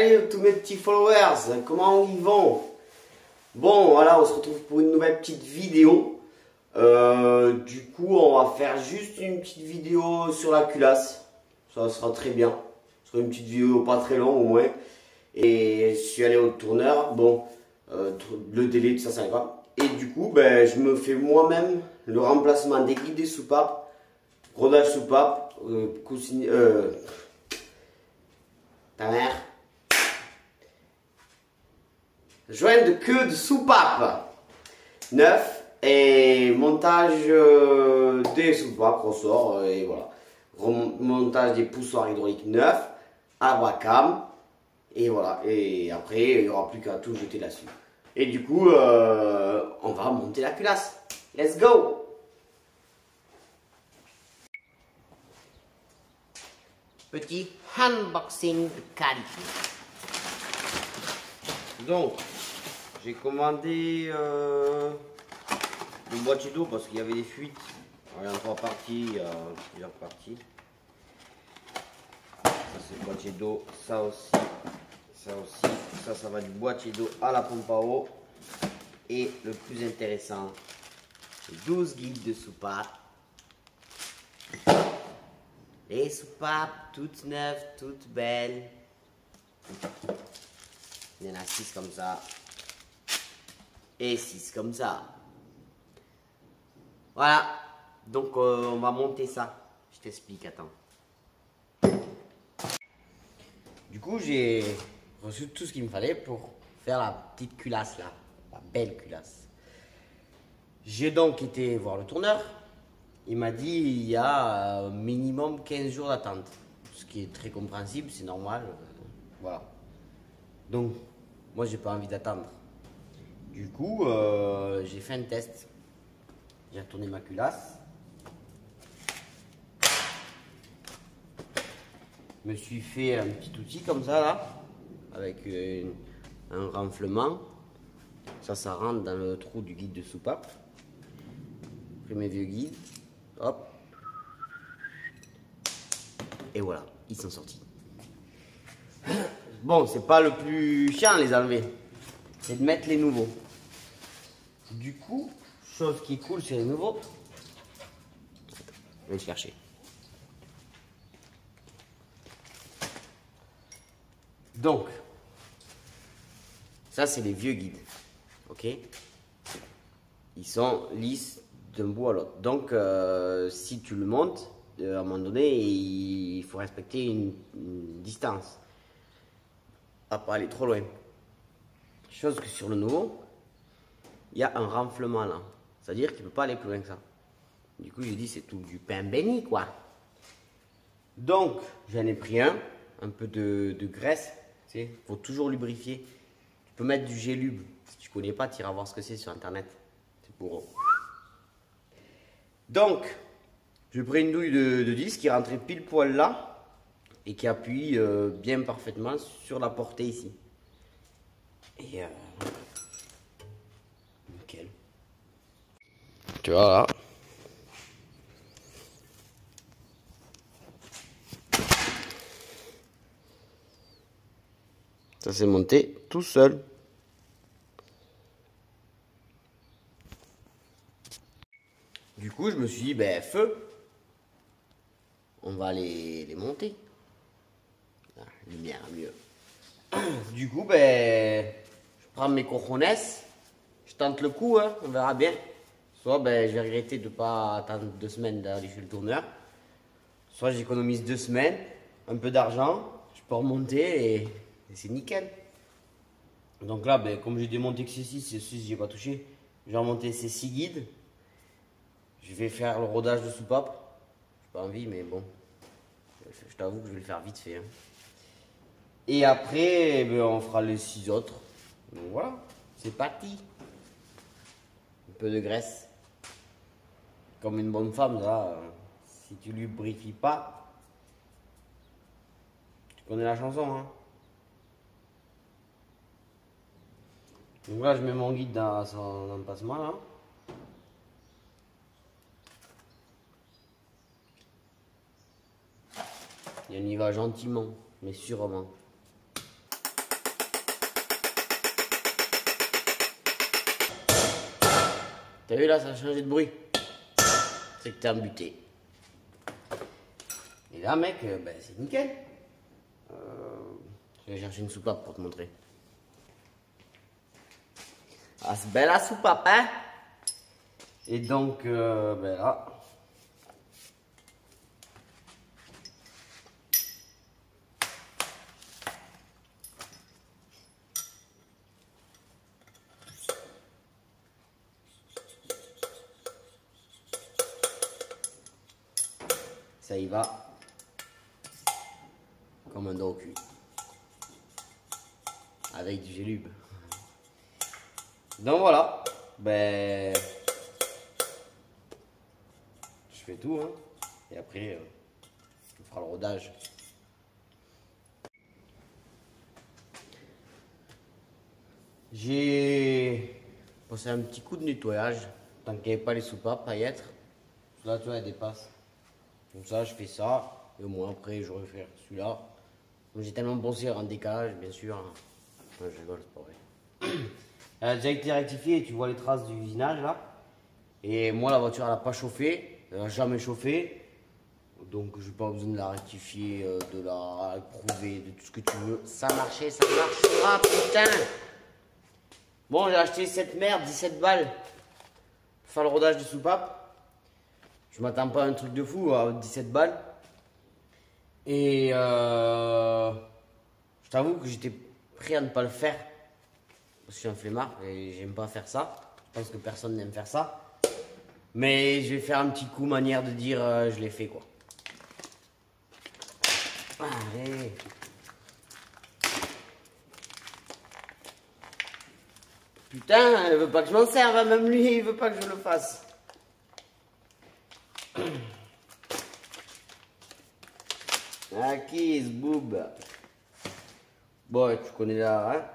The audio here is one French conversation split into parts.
Salut tous mes petits followers, comment ils vont? Bon voilà, on se retrouve pour une nouvelle petite vidéo. Du coup on va faire juste une petite vidéo sur la culasse. Ça sera très bien. Ce sera une petite vidéo pas très longue au moins. Et je suis allé au tourneur, bon, le délai tout ça ça va pas. Et du coup ben, je me fais moi-même le remplacement des guides des soupapes, rodage soupape, ta mère. Joint de queue de soupape neuf et montage des soupapes ressort et voilà. Montage des poussoirs hydrauliques neufs, Abracam et voilà. Et après il n'y aura plus qu'à tout jeter là-dessus. Et du coup on va monter la culasse. Let's go! Petit unboxing de qualité. Donc j'ai commandé le boîtier d'eau parce qu'il y avait des fuites. Alors, il y a en 3 parties, il y a plusieurs parties. Ça c'est le boîtier d'eau, ça aussi, ça aussi. Ça va du boîtier d'eau à la pompe à eau. Et le plus intéressant, c'est 12 guides de soupapes. Les soupapes toutes neuves, toutes belles. Il y en a 6 comme ça. Et 6 comme ça. Voilà. Donc on va monter ça. Je t'explique, attends. Du coup j'ai reçu tout ce qu'il me fallait pour faire la petite culasse là. La belle culasse. J'ai donc été voir le tourneur. Il m'a dit il y a minimum 15 jours d'attente. Ce qui est très compréhensible, c'est normal. Voilà. Donc moi j'ai pas envie d'attendre. Du coup, j'ai fait un test. J'ai retourné ma culasse. Je me suis fait un petit outil comme ça là, avec un renflement. Ça rentre dans le trou du guide de soupape. J'ai pris mes vieux guides. Hop. Et voilà, ils sont sortis. Bon, c'est pas le plus chiant les enlever. C'est de mettre les nouveaux. Du coup, chose qui est cool sur les nouveaux, je vais le chercher. Donc, ça c'est les vieux guides, ok? Ils sont lisses d'un bout à l'autre. Donc, si tu le montes, à un moment donné, il faut respecter une distance. À pas aller trop loin. Chose que sur le nouveau, il y a un renflement là. C'est-à-dire qu'il ne peut pas aller plus loin que ça. Du coup, j'ai dit, c'est tout du pain béni, quoi. Donc, j'en ai pris un peu de graisse. Tu sais, faut toujours lubrifier. Tu peux mettre du G-Lube. Si tu connais pas, tu iras voir ce que c'est sur internet. C'est pour. Donc, j'ai pris une douille de 10 qui rentrait pile poil là et qui appuie bien parfaitement sur la portée ici. Et nickel. Tu vois là. Ça s'est monté tout seul. Du coup, je me suis dit, ben feu, on va les monter. Ah, lumière, mieux. Du coup, ben, je prends mes cojones, je tente le coup, hein, on verra bien. Soit ben, je vais regretter de ne pas attendre 2 semaines d'aller chez le tourneur. Soit j'économise 2 semaines, un peu d'argent, je peux remonter et c'est nickel. Donc là, ben, comme j'ai démonté que ces 6, ces 6 j'y ai pas touché, je vais remonter ces 6 guides. Je vais faire le rodage de soupape. J'ai pas envie, mais bon, je t'avoue que je vais le faire vite fait. Hein. Et après, ben, on fera les 6 autres. Donc voilà, c'est parti. Un peu de graisse. Comme une bonne femme, là, si tu lubrifies pas, tu connais la chanson, hein. Donc là, je mets mon guide dans son emplacement, là. Et on y va gentiment, mais sûrement. T'as vu là, ça a changé de bruit. C'est que t'es embuté. Et là, mec, ben, c'est nickel. Je vais chercher une soupape pour te montrer. Ah, c'est belle la soupape, hein? Et donc, ben là. Ça y va. Comme un dos au cul. Avec du gélube. Donc voilà. Ben. Je fais tout, hein. Et après, on fera le rodage. J'ai passé un petit coup de nettoyage. Tant qu'il n'y avait pas les soupapes, paillettes. Là, tu vois, elles dépassent. Comme ça, je fais ça. Et au moins, après, je refais celui-là. J'ai tellement pensé en décalage, bien sûr. Ouais, je rigole, c'est pas vrai. Elle a déjà été rectifiée, tu vois les traces du usinage là. Et moi, la voiture, elle n'a pas chauffé. Elle n'a jamais chauffé. Donc, je n'ai pas besoin de la rectifier, de la éprouver, de tout ce que tu veux. Ça marchait, ça marchera, putain! Bon, j'ai acheté cette merde, 17 balles. Pour faire le rodage de soupape. Je m'attends pas à un truc de fou à 17 balles. Et je t'avoue que j'étais prêt à ne pas le faire. Parce que je suis un flemmard et j'aime pas faire ça. Je pense que personne n'aime faire ça. Mais je vais faire un petit coup manière de dire je l'ai fait quoi. Allez. Putain, elle veut pas que je m'en serve, hein, même lui il veut pas que je le fasse. Ah, qui ce boob? Bon, tu connais la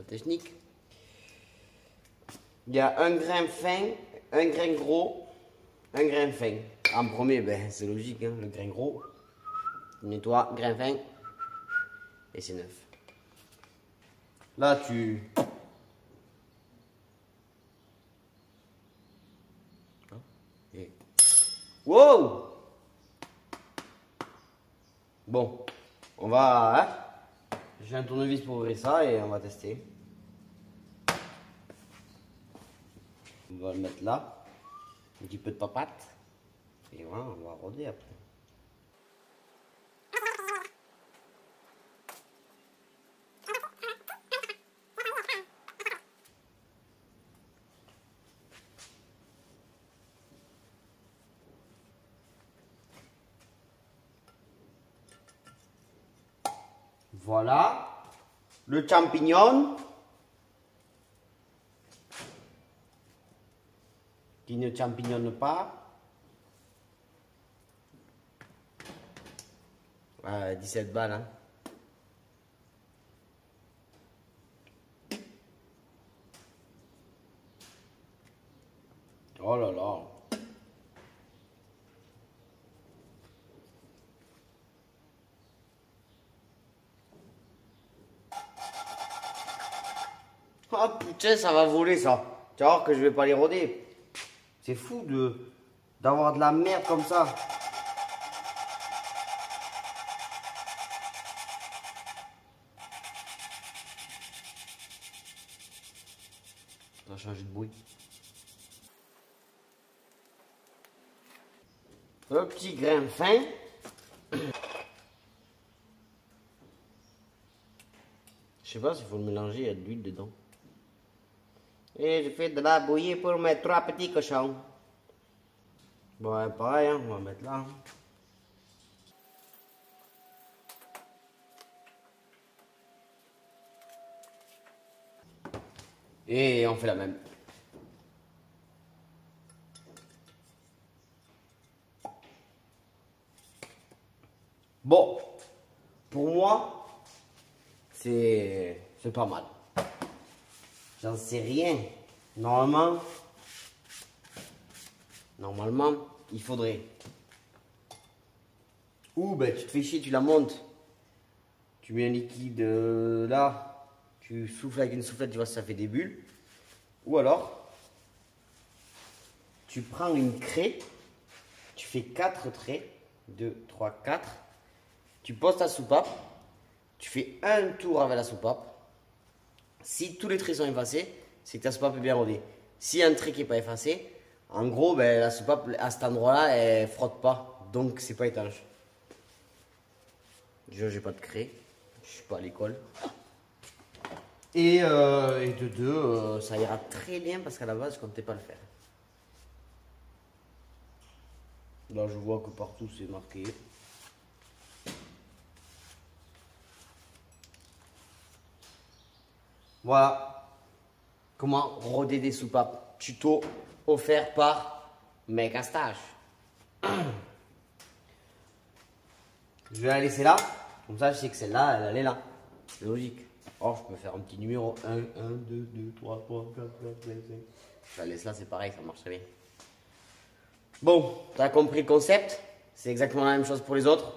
technique. Il y a un grain fin, un grain gros, un grain fin. En premier, ben, c'est logique, hein, le grain gros. Tu nettoies, grain fin, et c'est neuf. Là, tu... Et... Wow! Bon, on va... Hein, j'ai un tournevis pour ouvrir ça et on va tester. On va le mettre là. Un petit peu de papate. Et voilà, on va roder après. Voilà. Le champignon. Qui ne champignonne pas. 17 balles, hein. Oh là là. Oh putain, ça va voler ça. Tu vas voir que je vais pas les roder. C'est fou d'avoir de la merde comme ça. Ça va changer de bruit. Un petit grain fin. Je sais pas s'il faut le mélanger, il y a de l'huile dedans. Et je fais de la bouillie pour mes 3 petits cochons. Bon, pareil, hein, on va mettre là. Et on fait la même. Bon, pour moi, c'est pas mal. J'en sais rien. Normalement, il faudrait. Ou ben tu te fais chier, tu la montes. Tu mets un liquide là. Tu souffles avec une soufflette, tu vois, ça fait des bulles. Ou alors, tu prends une craie, tu fais 4 traits, 2, 3, 4. Tu poses ta soupape, tu fais un tour avec la soupape. Si tous les traits sont effacés, c'est que ta soupape est bien rodée. Si un trait qui n'est pas effacé, en gros, ben, la soupape à cet endroit-là, elle frotte pas. Donc, c'est pas étanche. Déjà, j'ai pas de craie. Je suis pas à l'école. Et de deux, ça ira très bien parce qu'à la base, je comptais pas le faire. Là, je vois que partout, c'est marqué. Voilà. Comment roder des soupapes. Tuto offert par Mec à Stage. Je vais la laisser là. Comme ça, je sais que celle-là, elle est là. C'est logique. Oh, je peux faire un petit numéro. 1, 1, 2, 2, 3, 4, 5. Je la laisse là, c'est pareil, ça marche très bien. Bon, tu as compris le concept. C'est exactement la même chose pour les autres.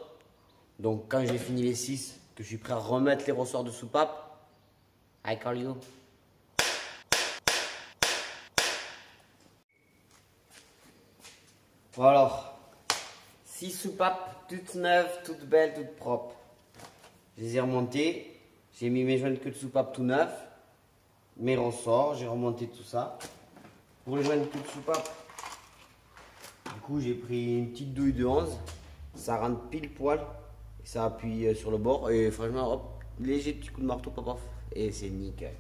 Donc, quand j'ai fini les 6, que je suis prêt à remettre les ressorts de soupape, I call you. Bon alors, 6 soupapes toutes neuves, toutes belles, toutes propres. Je les ai remontées. J'ai mis mes joints de queue de soupape tout neufs. Mes ressorts, j'ai remonté tout ça. Pour les joints de queue de soupape, du coup j'ai pris une petite douille de 11. Ça rentre pile poil. Et ça appuie sur le bord. Et franchement, hop, léger petit coup de marteau, paf, paf. Et c'est nickel.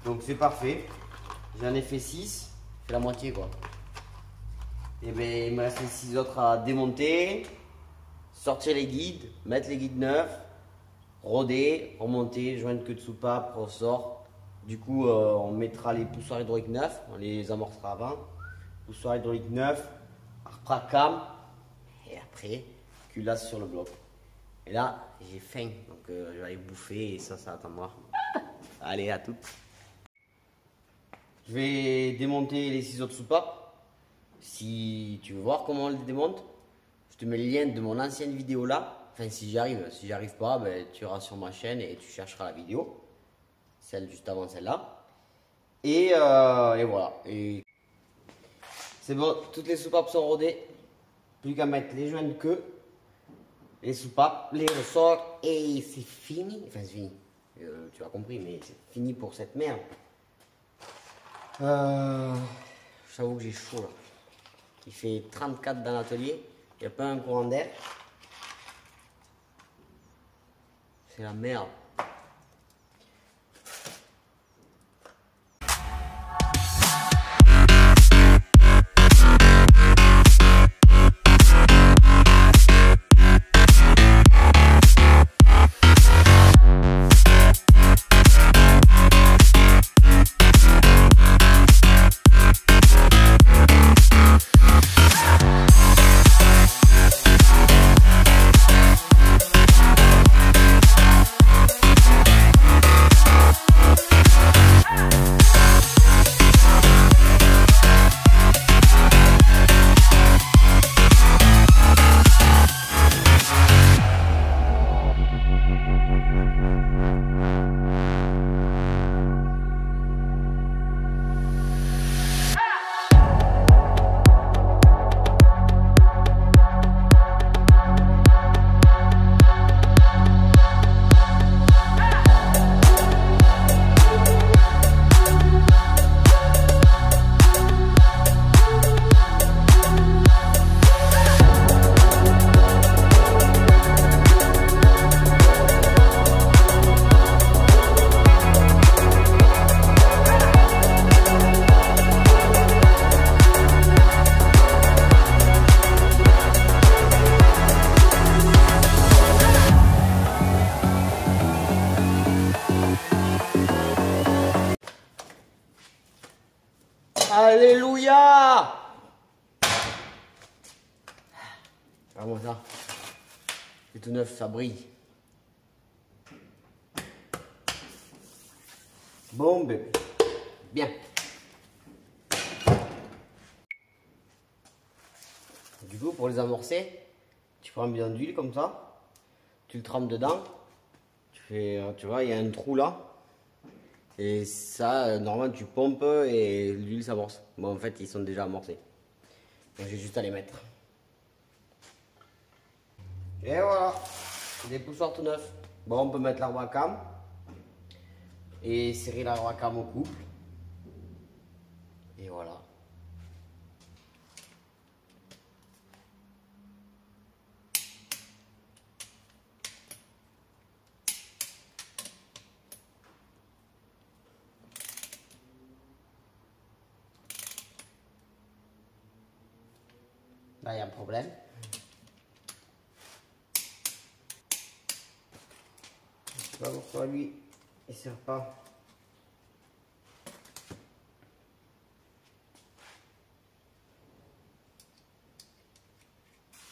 Donc c'est parfait. J'en ai fait 6. C'est la moitié quoi. Et bien il me reste les 6 autres à démonter. Sortir les guides, mettre les guides neufs, roder, remonter, joindre queue de soupape, ressort. Du coup, on mettra les poussoirs hydrauliques neufs, on les amorcera avant. Poussoirs hydrauliques neufs, arpracam, et après, culasse sur le bloc. Et là, j'ai faim, donc je vais aller bouffer et ça attend moi. Allez, à toutes. Je vais démonter les 6 autres soupapes. Si tu veux voir comment on les démonte, je te mets le lien de mon ancienne vidéo là. Enfin, si j'y arrive. Si j'y arrive pas, ben, tu iras sur ma chaîne et tu chercheras la vidéo. Celle juste avant celle-là. Et voilà. Et c'est bon, toutes les soupapes sont rodées. Plus qu'à mettre les joints de queue, les soupapes, les ressorts. Et c'est fini. Enfin, c'est fini. Tu as compris, mais c'est fini pour cette merde. J'avoue que j'ai chaud là. Il fait 34 dans l'atelier. Il n'y a pas un courant d'air. C'est la merde. Alléluia! Regarde-moi ça. C'est tout neuf, ça brille. Bon bébé. Bien. Du coup, pour les amorcer, tu prends un bidon d'huile comme ça. Tu le trempes dedans. Tu fais, tu vois, il y a un trou là. Et ça, normalement, tu pompes et l'huile s'amorce. Bon, en fait, ils sont déjà amorcés. Donc, j'ai juste à les mettre. Et voilà, des poussoirs tout neufs. Bon, on peut mettre l'arbre à cam et serrer l'arbre à cam au couple. Et voilà. Là, il y a un problème. Je sais pas pourquoi lui, il ne sert pas.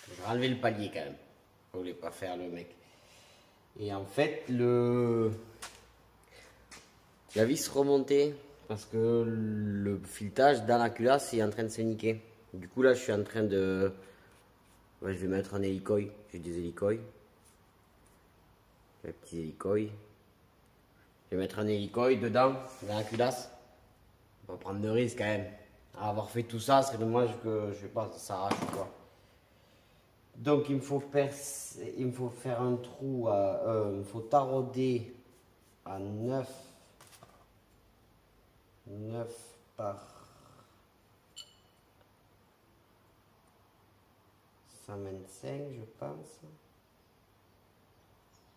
Je vais enlever le palier quand même. Je voulais pas faire le mec. Et en fait, la vis remontée parce que le filetage dans la culasse est en train de se niquer. Du coup, là, je suis en train de. Ouais, je vais mettre un hélicoï. J'ai des hélicoïs. Les petits hélicoïs. Je vais mettre un hélicoï dedans, dans la culasse. On va prendre de risques quand même. À avoir fait tout ça, ce serait dommage que je sais pas, ça s'arrache ou quoi. Donc il me faut faire un trou il me faut tarauder à 9 par 125 je pense.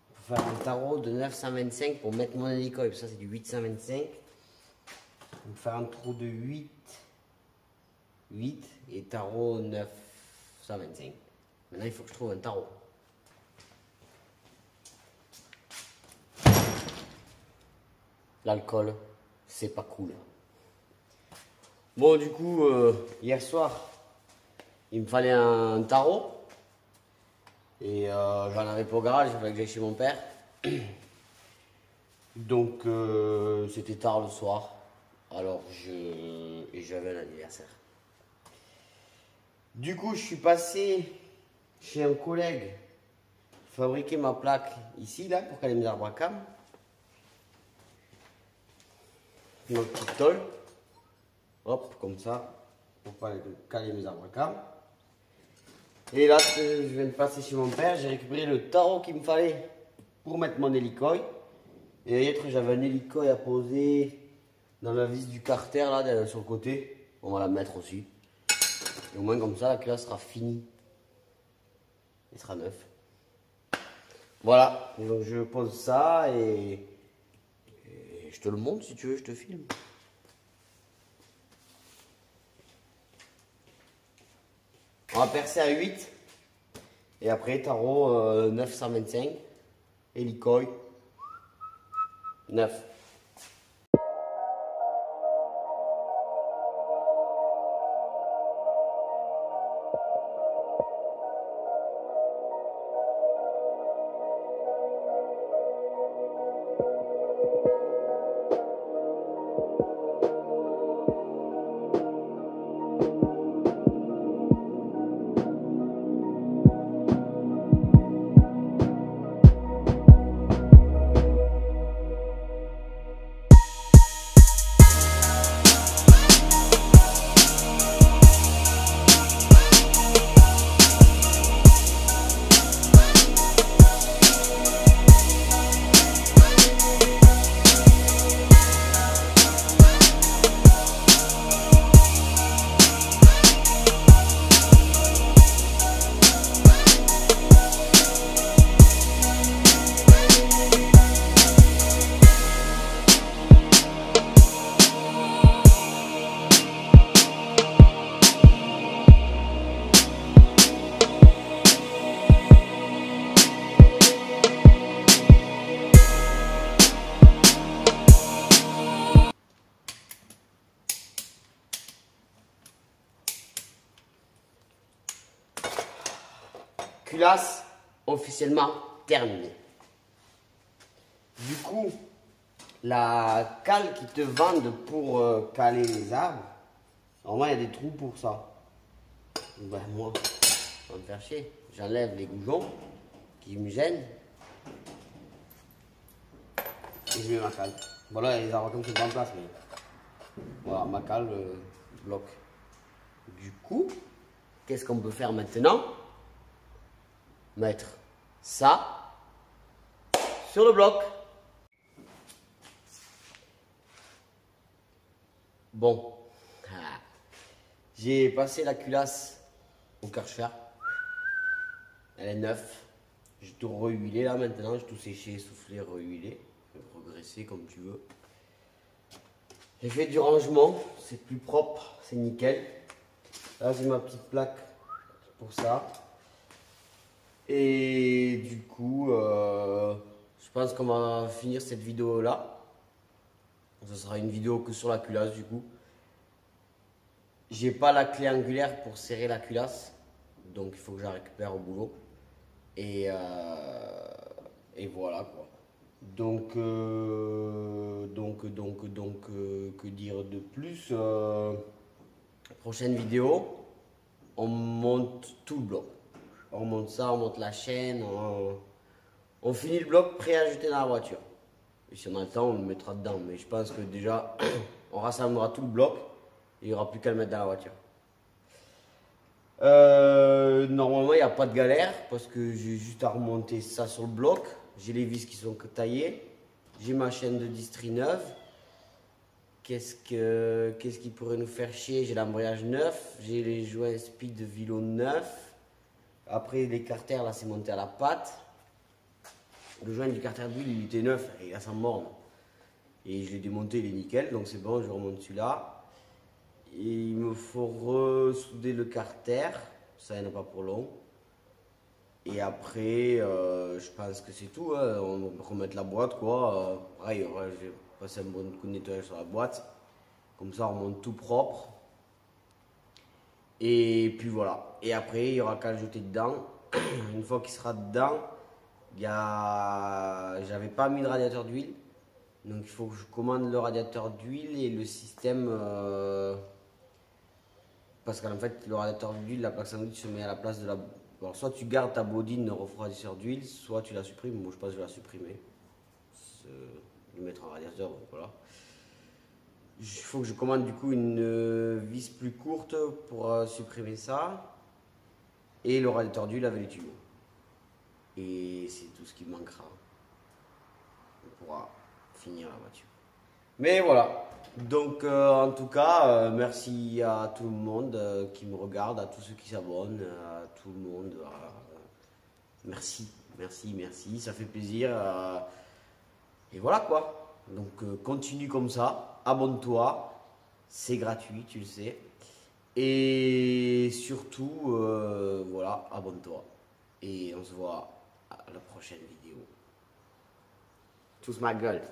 Il faut faire un tarot de 925 pour mettre mon hélicoï, ça c'est du 825. Il faut faire un trou de 8 et tarot 925. Maintenant, il faut que je trouve un tarot. L'alcool, c'est pas cool. Bon, du coup, hier soir, il me fallait un tarot. Et j'en avais pas au garage, il fallait que j'aille chez mon père. Donc, c'était tard le soir. Alors, j'avais un anniversaire. Du coup, je suis passé chez un collègue fabriquer ma plaque ici, là, pour caler mes arbres à cam. Ma petite tôle. Hop, comme ça, pour caler mes arbres à cam. Et là, je viens de passer chez mon père, j'ai récupéré le tarot qu'il me fallait pour mettre mon hélicoï. Et j'avais un hélicoï à poser dans la vis du carter, là, sur le côté. On va la mettre aussi. Et au moins, comme ça, la classe sera finie. Il sera neuf. Voilà, donc je pose ça et je te le montre si tu veux, je te filme. On va percer à 8 et après tarot 925, hélicoï 9. Culasse officiellement terminée. Du coup, la cale qui te vendent pour caler les arbres, normalement il y a des trous pour ça. Ben moi, ça va me faire chier. J'enlève les goujons qui me gênent et je mets ma cale. Voilà, les arbres comme c'est pas en place, mais voilà, Macal, bloc. Du coup, qu'est-ce qu'on peut faire maintenant? Mettre ça sur le bloc. Bon, j'ai passé la culasse au Karcher. Elle est neuve. J'ai tout rehuilé là maintenant. J'ai tout séché, soufflé, rehuilé. Progresser comme tu veux. J'ai fait du rangement. C'est plus propre. C'est nickel. Là, j'ai ma petite plaque pour ça. Et du coup, je pense qu'on va finir cette vidéo là. Ce sera une vidéo que sur la culasse du coup. J'ai pas la clé angulaire pour serrer la culasse. Donc il faut que je la récupère au boulot. Et voilà quoi. Donc, que dire de plus? Prochaine vidéo, on monte tout le bloc. On monte ça, on monte la chaîne, on finit le bloc prêt à jeter dans la voiture. Et si on a le temps, on le mettra dedans. Mais je pense que déjà, on rassemblera tout le bloc et il n'y aura plus qu'à le mettre dans la voiture. Normalement, il n'y a pas de galère parce que j'ai juste à remonter ça sur le bloc. J'ai les vis qui sont taillées. J'ai ma chaîne de distri neuve. Qu'est-ce qui pourrait nous faire chier? J'ai l'embrayage neuf. J'ai les joints speed de vélo neuf. Après, les carters, là, c'est monté à la patte. Le joint du carter d'huile, il était neuf et il a sa morne. Et je l'ai démonté, il est nickel. Donc c'est bon, je remonte celui-là. Et il me faut ressouder le carter. Ça, il n'y en a pas pour long. Et après, je pense que c'est tout. Hein. On va remettre la boîte, quoi. Pareil, je vais passer un bon coup de nettoyage sur la boîte. Comme ça, on remonte tout propre. Et puis voilà. Et après, il y aura qu'à le jeter dedans. Une fois qu'il sera dedans, j'avais pas mis de radiateur d'huile. Donc il faut que je commande le radiateur d'huile et le système. Parce qu'en fait, le radiateur d'huile, la plaque sanguine se met à la place de la. Alors, soit tu gardes ta bodine de refroidisseur d'huile, soit tu la supprimes. Moi, je pense que je vais la supprimer. Lui mettre un radiateur, donc voilà. Il faut que je commande du coup une vis plus courte pour supprimer ça. Et le radiateur d'huile avec les tuyaux. Et c'est tout ce qui manquera. On pourra finir la voiture. Mais voilà. Donc en tout cas, merci à tout le monde qui me regarde, à tous ceux qui s'abonnent, à tout le monde. Merci, merci, merci, ça fait plaisir. Et voilà quoi. Donc continue comme ça, abonne-toi, c'est gratuit, tu le sais. Et surtout, voilà, abonne-toi. Et on se voit à la prochaine vidéo. Tous ma gueule.